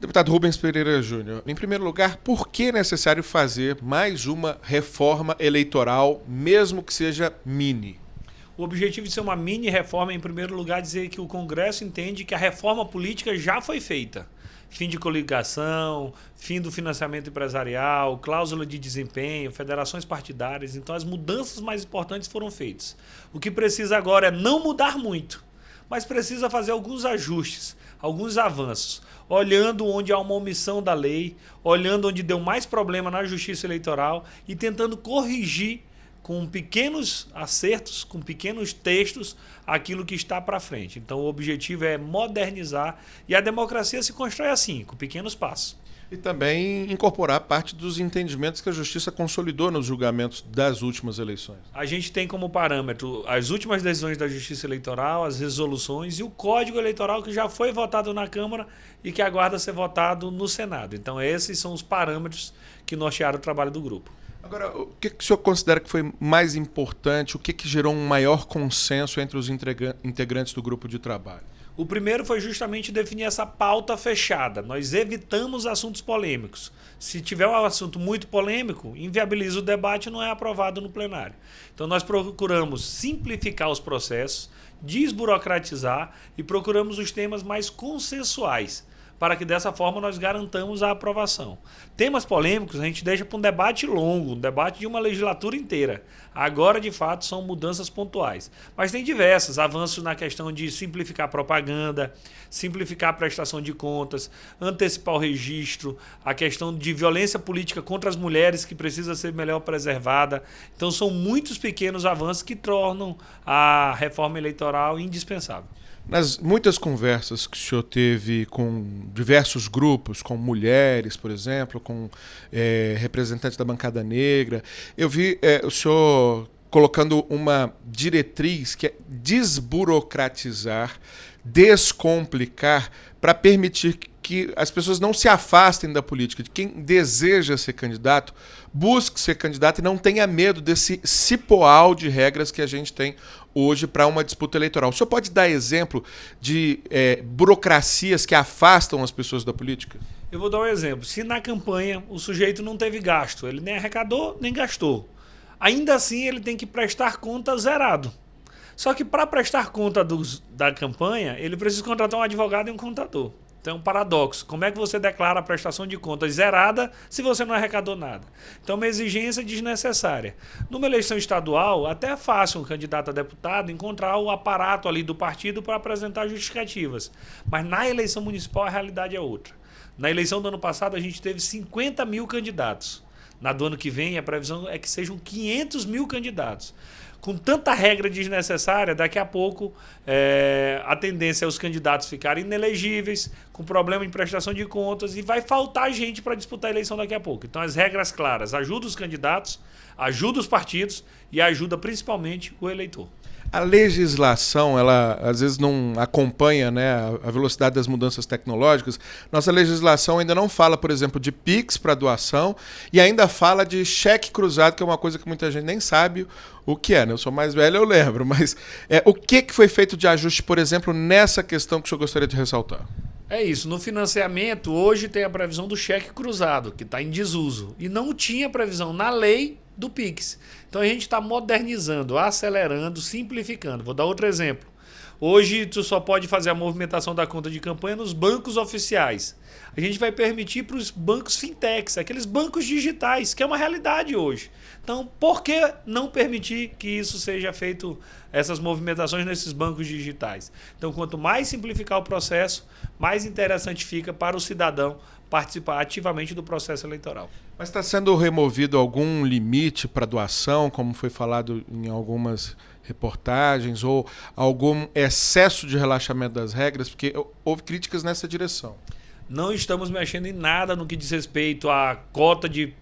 Deputado Rubens Pereira Júnior, em primeiro lugar, por que é necessário fazer mais uma reforma eleitoral, mesmo que seja mini? O objetivo de ser uma mini reforma, em primeiro lugar, é dizer que o Congresso entende que a reforma política já foi feita. Fim de coligação, fim do financiamento empresarial, cláusula de desempenho, federações partidárias. Então, as mudanças mais importantes foram feitas. O que precisa agora é não mudar muito, mas precisa fazer alguns ajustes, alguns avanços, olhando onde há uma omissão da lei, olhando onde deu mais problema na justiça eleitoral e tentando corrigir com pequenos acertos, com pequenos textos, aquilo que está para frente. Então o objetivo é modernizar e a democracia se constrói assim, com pequenos passos. E também incorporar parte dos entendimentos que a Justiça consolidou nos julgamentos das últimas eleições. A gente tem como parâmetro as últimas decisões da Justiça Eleitoral, as resoluções e o Código Eleitoral que já foi votado na Câmara e que aguarda ser votado no Senado. Então esses são os parâmetros que nortearam o trabalho do grupo. Agora, o que o senhor considera que foi mais importante, o que gerou um maior consenso entre os integrantes do grupo de trabalho? O primeiro foi justamente definir essa pauta fechada. Nós evitamos assuntos polêmicos. Se tiver um assunto muito polêmico, inviabiliza o debate e não é aprovado no plenário. Então nós procuramos simplificar os processos, desburocratizar e procuramos os temas mais consensuais, para que dessa forma nós garantamos a aprovação. Temas polêmicos a gente deixa para um debate longo, um debate de uma legislatura inteira. Agora, de fato, são mudanças pontuais. Mas tem diversos avanços na questão de simplificar a propaganda, simplificar a prestação de contas, antecipar o registro, a questão de violência política contra as mulheres, que precisa ser melhor preservada. Então, são muitos pequenos avanços que tornam a reforma eleitoral indispensável. Nas muitas conversas que o senhor teve com diversos grupos, com mulheres, por exemplo, com representantes da bancada negra, eu vi o senhor colocando uma diretriz que é desburocratizar, descomplicar, para permitir que as pessoas não se afastem da política, de quem deseja ser candidato, busque ser candidato e não tenha medo desse cipoal de regras que a gente tem hoje para uma disputa eleitoral. O senhor pode dar exemplo de burocracias que afastam as pessoas da política? Eu vou dar um exemplo. Se na campanha o sujeito não teve gasto, ele nem arrecadou, nem gastou, ainda assim ele tem que prestar conta zerado. Só que para prestar conta da campanha, ele precisa contratar um advogado e um contador. Então é um paradoxo. Como é que você declara a prestação de contas zerada se você não arrecadou nada? Então é uma exigência desnecessária. Numa eleição estadual, até é fácil um candidato a deputado encontrar o aparato ali do partido para apresentar justificativas. Mas na eleição municipal a realidade é outra. Na eleição do ano passado a gente teve 50 mil candidatos. Na do ano que vem a previsão é que sejam 500 mil candidatos. Com tanta regra desnecessária, daqui a pouco a tendência é os candidatos ficarem inelegíveis, com problema em prestação de contas, e vai faltar gente para disputar a eleição daqui a pouco. Então as regras claras ajudam os candidatos, ajudam os partidos e ajuda principalmente o eleitor. A legislação, ela às vezes não acompanha, né, a velocidade das mudanças tecnológicas. Nossa legislação ainda não fala, por exemplo, de Pix para doação e ainda fala de cheque cruzado, que é uma coisa que muita gente nem sabe o que é, né? Eu sou mais velho, eu lembro, mas o que foi feito de ajuste, por exemplo, nessa questão que o senhor gostaria de ressaltar? É isso, no financiamento hoje tem a previsão do cheque cruzado, que está em desuso, e não tinha previsão na lei do Pix. Então a gente está modernizando, acelerando, simplificando. Vou dar outro exemplo. Hoje tu só pode fazer a movimentação da conta de campanha nos bancos oficiais. A gente vai permitir para os bancos fintechs, aqueles bancos digitais, que é uma realidade hoje. Então, por que não permitir que isso seja feito, essas movimentações nesses bancos digitais? Então, quanto mais simplificar o processo, mais interessante fica para o cidadão participar ativamente do processo eleitoral. Mas está sendo removido algum limite para doação, como foi falado em algumas reportagens, ou algum excesso de relaxamento das regras? Porque houve críticas nessa direção. Não estamos mexendo em nada no que diz respeito à cota de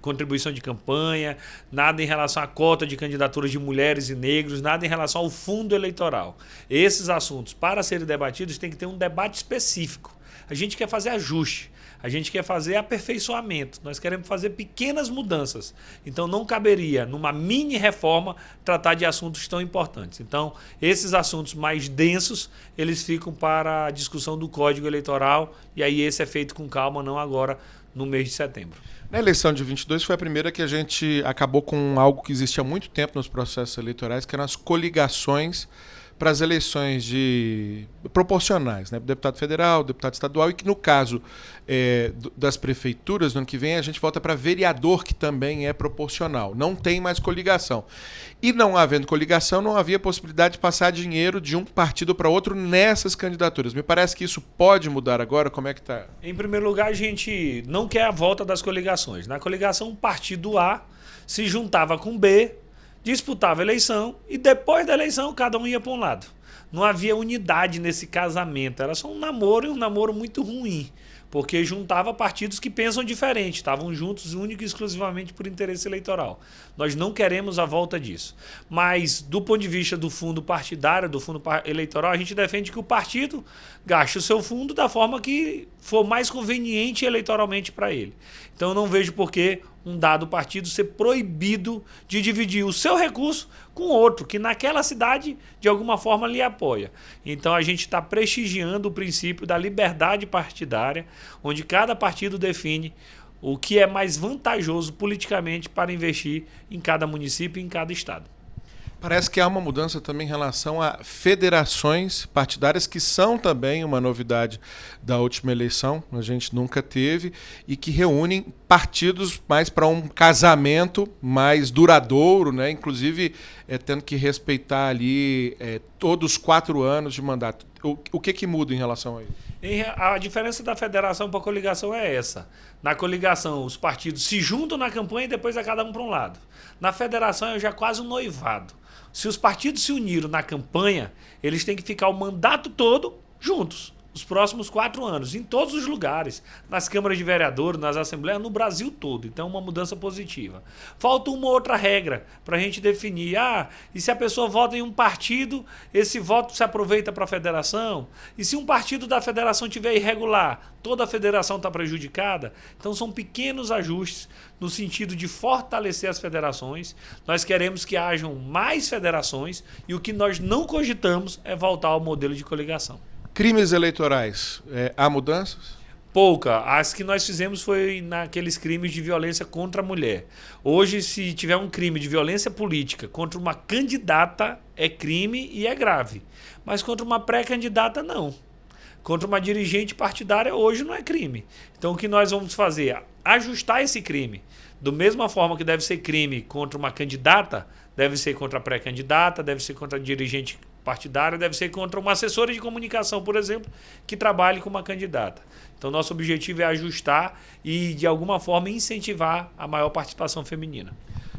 contribuição de campanha, nada em relação à cota de candidaturas de mulheres e negros, nada em relação ao fundo eleitoral. Esses assuntos, para serem debatidos, tem que ter um debate específico. A gente quer fazer ajuste. A gente quer fazer aperfeiçoamento, nós queremos fazer pequenas mudanças. Então não caberia, numa mini reforma, tratar de assuntos tão importantes. Então, esses assuntos mais densos, eles ficam para a discussão do Código Eleitoral, e aí esse é feito com calma, não agora no mês de setembro. Na eleição de 22 foi a primeira que a gente acabou com algo que existia há muito tempo nos processos eleitorais, que eram as coligações para as eleições proporcionais, né? Deputado federal, deputado estadual, e que no caso das prefeituras, no ano que vem, a gente volta para vereador, que também é proporcional. Não tem mais coligação. E não havendo coligação, não havia possibilidade de passar dinheiro de um partido para outro nessas candidaturas. Me parece que isso pode mudar agora. Como é que está? Em primeiro lugar, a gente não quer a volta das coligações. Na coligação, o partido A se juntava com B, disputava a eleição e depois da eleição cada um ia para um lado. Não havia unidade nesse casamento, era só um namoro, e um namoro muito ruim, porque juntava partidos que pensam diferente, estavam juntos único e exclusivamente por interesse eleitoral. Nós não queremos a volta disso. Mas do ponto de vista do fundo partidário, do fundo eleitoral, a gente defende que o partido gaste o seu fundo da forma que for mais conveniente eleitoralmente para ele. Então eu não vejo por que um dado partido ser proibido de dividir o seu recurso com outro, que naquela cidade, de alguma forma, lhe apoia. Então a gente está prestigiando o princípio da liberdade partidária, onde cada partido define o que é mais vantajoso politicamente para investir em cada município e em cada estado. Parece que há uma mudança também em relação a federações partidárias, que são também uma novidade da última eleição, a gente nunca teve, e que reúnem partidos mais para um casamento mais duradouro, né? Inclusive tendo que respeitar ali todos os 4 anos de mandato. O que muda em relação a isso? A diferença da federação para a coligação é essa. Na coligação, os partidos se juntam na campanha e depois é cada um para um lado. Na federação é já quase um noivado. Se os partidos se uniram na campanha, eles têm que ficar o mandato todo juntos, os próximos 4 anos, em todos os lugares, nas câmaras de vereadores, nas assembleias, no Brasil todo. Então, uma mudança positiva. Falta uma outra regra para a gente definir. E se a pessoa vota em um partido, esse voto se aproveita para a federação? E se um partido da federação tiver irregular, toda a federação está prejudicada? Então, são pequenos ajustes no sentido de fortalecer as federações. Nós queremos que hajam mais federações e o que nós não cogitamos é voltar ao modelo de coligação. Crimes eleitorais, há mudanças? Pouca. As que nós fizemos foi naqueles crimes de violência contra a mulher. Hoje, se tiver um crime de violência política contra uma candidata, é crime e é grave. Mas contra uma pré-candidata, não. Contra uma dirigente partidária, hoje não é crime. Então, o que nós vamos fazer? Ajustar esse crime. Da mesma forma que deve ser crime contra uma candidata, deve ser contra a pré-candidata, deve ser contra a dirigente partidária, deve ser contra uma assessora de comunicação, por exemplo, que trabalhe com uma candidata. Então, nosso objetivo é ajustar e, de alguma forma, incentivar a maior participação feminina.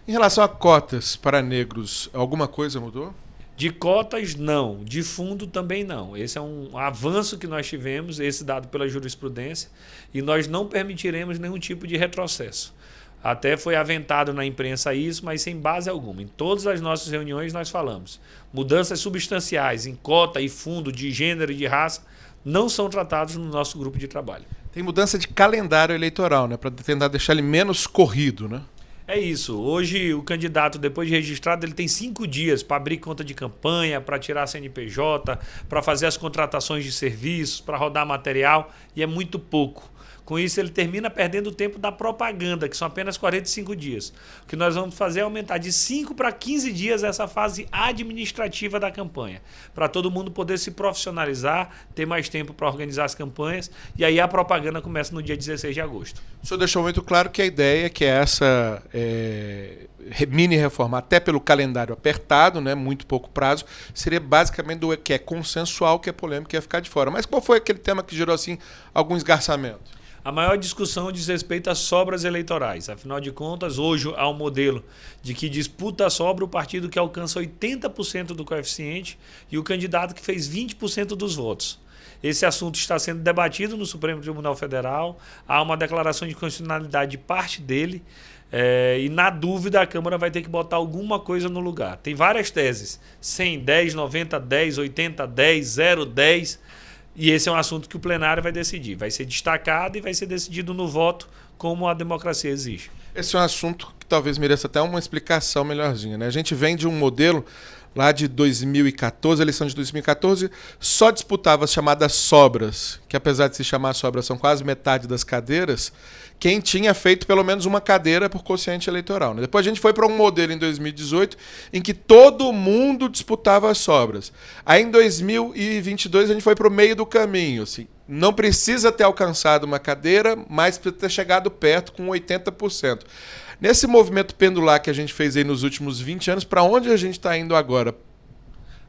Em relação a cotas para negros, alguma coisa mudou? De cotas, não. De fundo, também não. Esse é um avanço que nós tivemos, esse dado pela jurisprudência, e nós não permitiremos nenhum tipo de retrocesso. Até foi aventado na imprensa isso, mas sem base alguma. Em todas as nossas reuniões nós falamos. Mudanças substanciais em cota e fundo de gênero e de raça não são tratados no nosso grupo de trabalho. Tem mudança de calendário eleitoral, né? Para tentar deixar ele menos corrido, né? É isso. Hoje o candidato, depois de registrado, ele tem 5 dias para abrir conta de campanha, para tirar a CNPJ, para fazer as contratações de serviços, para rodar material, e é muito pouco. Com isso, ele termina perdendo o tempo da propaganda, que são apenas 45 dias. O que nós vamos fazer é aumentar de 5 para 15 dias essa fase administrativa da campanha, para todo mundo poder se profissionalizar, ter mais tempo para organizar as campanhas, e aí a propaganda começa no dia 16 de agosto. O senhor deixou muito claro que a ideia é que essa mini-reforma, até pelo calendário apertado, né, muito pouco prazo, seria basicamente do que é consensual, que é polêmico, que ia ficar de fora. Mas qual foi aquele tema que gerou assim, algum esgarçamento? A maior discussão diz respeito às sobras eleitorais. Afinal de contas, hoje há um modelo de que disputa a sobra o partido que alcança 80% do coeficiente e o candidato que fez 20% dos votos. Esse assunto está sendo debatido no Supremo Tribunal Federal. Há uma declaração de constitucionalidade de parte dele. E na dúvida a Câmara vai ter que botar alguma coisa no lugar. Tem várias teses. 100, 10, 90, 10, 80, 10, 0, 10... E esse é um assunto que o plenário vai decidir. Vai ser destacado e vai ser decidido no voto, como a democracia exige. Esse é um assunto que talvez mereça até uma explicação melhorzinha, né? A gente vem de um modelo lá de 2014, a eleição de 2014, só disputava as chamadas sobras, que apesar de se chamar sobras, são quase metade das cadeiras, quem tinha feito pelo menos uma cadeira por quociente eleitoral, né? Depois a gente foi para um modelo em 2018 em que todo mundo disputava as sobras. Aí em 2022 a gente foi para o meio do caminho, assim. Não precisa ter alcançado uma cadeira, mas precisa ter chegado perto com 80%. Nesse movimento pendular que a gente fez aí nos últimos 20 anos, para onde a gente está indo agora?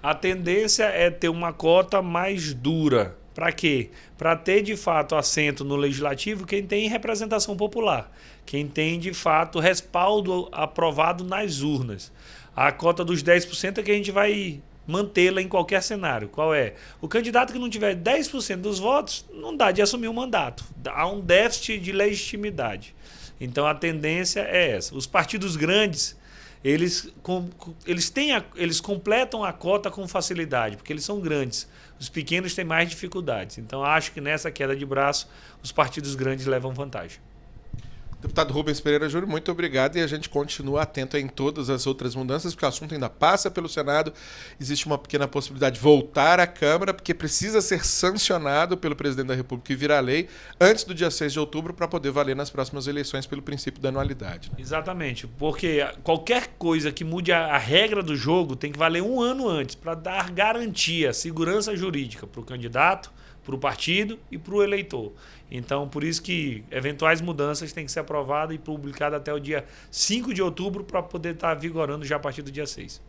A tendência é ter uma cota mais dura. Para quê? Para ter de fato assento no legislativo quem tem representação popular, quem tem de fato respaldo aprovado nas urnas. A cota dos 10% é que a gente vai mantê-la em qualquer cenário. Qual é? O candidato que não tiver 10% dos votos não dá de assumir o mandato. Há um déficit de legitimidade. Então a tendência é essa. Os partidos grandes, eles completam a cota com facilidade, porque eles são grandes. Os pequenos têm mais dificuldades. Então acho que nessa queda de braço, os partidos grandes levam vantagem. Deputado Rubens Pereira Júnior, muito obrigado, e a gente continua atento em todas as outras mudanças, porque o assunto ainda passa pelo Senado, existe uma pequena possibilidade de voltar à Câmara, porque precisa ser sancionado pelo presidente da República e virar lei antes do dia 6 de outubro para poder valer nas próximas eleições pelo princípio da anualidade. Exatamente, porque qualquer coisa que mude a regra do jogo tem que valer um ano antes, para dar garantia, segurança jurídica para o candidato, para o partido e para o eleitor. Então, por isso que eventuais mudanças têm que ser aprovadas e publicadas até o dia 5 de outubro para poder estar vigorando já a partir do dia 6.